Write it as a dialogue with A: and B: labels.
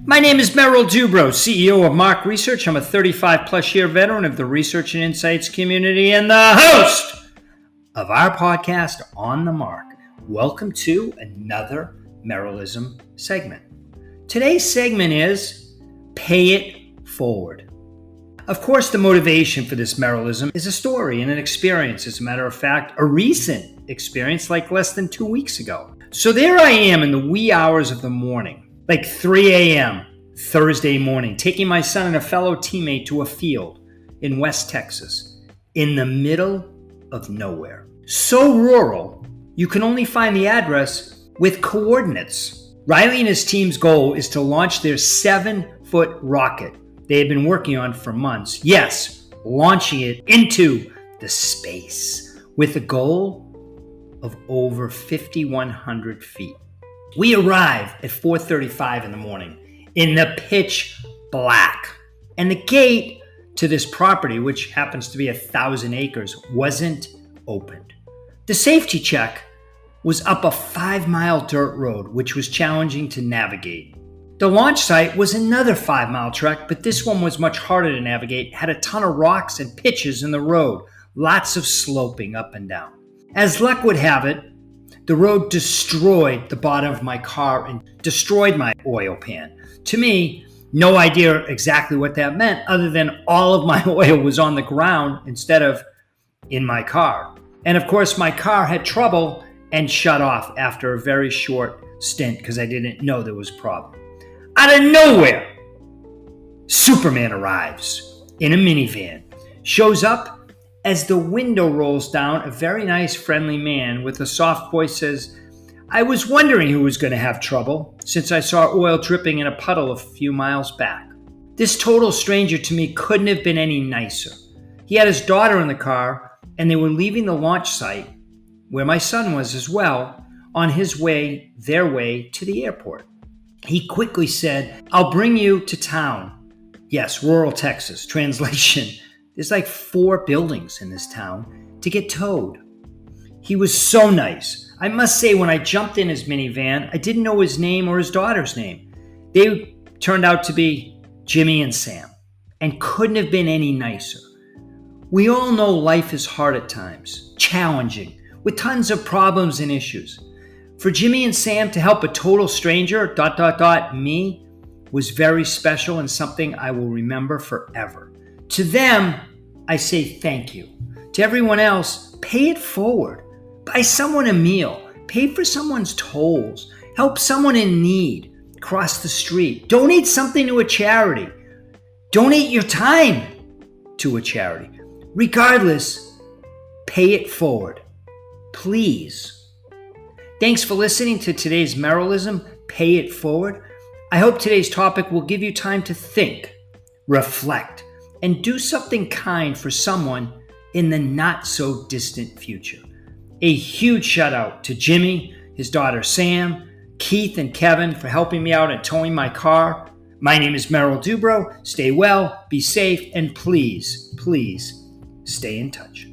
A: My name is Merrill, CEO of Mark Research. I'm a 35-plus year veteran of the research and insights community and the host of our podcast, On the Mark. Welcome to another Merrillism segment. Today's segment is Pay It Forward. Of course, the motivation for this Merrillism is a story and an experience. As a matter of fact, a recent experience like less than 2 weeks ago. So there I am in the wee hours of the morning. Like 3 a.m. Thursday morning, taking my son and a fellow teammate to a field in West Texas, in the middle of nowhere. So rural, you can only find the address with coordinates. Riley and his team's goal is to launch their 7-foot rocket they have been working on for months. Yes, launching it into the space with a goal of over 5,100 feet. We arrive at 4:35 in the morning in the pitch black. And the gate to this property, which happens to be 1,000 acres, wasn't opened. The safety check was up a 5-mile dirt road, which was challenging to navigate. The launch site was another 5-mile trek, but this one was much harder to navigate, had a ton of rocks and pitches in the road, lots of sloping up and down. As luck would have it, the road destroyed the bottom of my car and destroyed my oil pan. To me, no idea exactly what that meant other than all of my oil was on the ground instead of in my car. And of course, my car had trouble and shut off after a very short stint because I didn't know there was a problem. Out of nowhere, Superman arrives in a minivan, shows up. As the window rolls down, a very nice, friendly man with a soft voice says, "I was wondering who was going to have trouble since I saw oil dripping in a puddle a few miles back." This total stranger to me couldn't have been any nicer. He had his daughter in the car, and they were leaving the launch site, where my son was as well, on their way to the airport. He quickly said, "I'll bring you to town." Yes, rural Texas. Translation: there's like 4 buildings in this town to get towed. He was so nice. I must say, when I jumped in his minivan, I didn't know his name or his daughter's name. They turned out to be Jimmy and Sam, and couldn't have been any nicer. We all know life is hard at times, challenging, with tons of problems and issues. For Jimmy and Sam to help a total stranger, me, was very special and something I will remember forever. To them, I say thank you. To everyone else, pay it forward. Buy someone a meal. Pay for someone's tolls. Help someone in need. Cross the street. Donate something to a charity. Donate your time to a charity. Regardless, pay it forward. Please. Thanks for listening to today's Merrillism, Pay It Forward. I hope today's topic will give you time to think, reflect, and do something kind for someone in the not-so-distant future. A huge shout-out to Jimmy, his daughter Sam, Keith, and Kevin for helping me out and towing my car. My name is Merrill Dubrow. Stay well, be safe, and please, please stay in touch.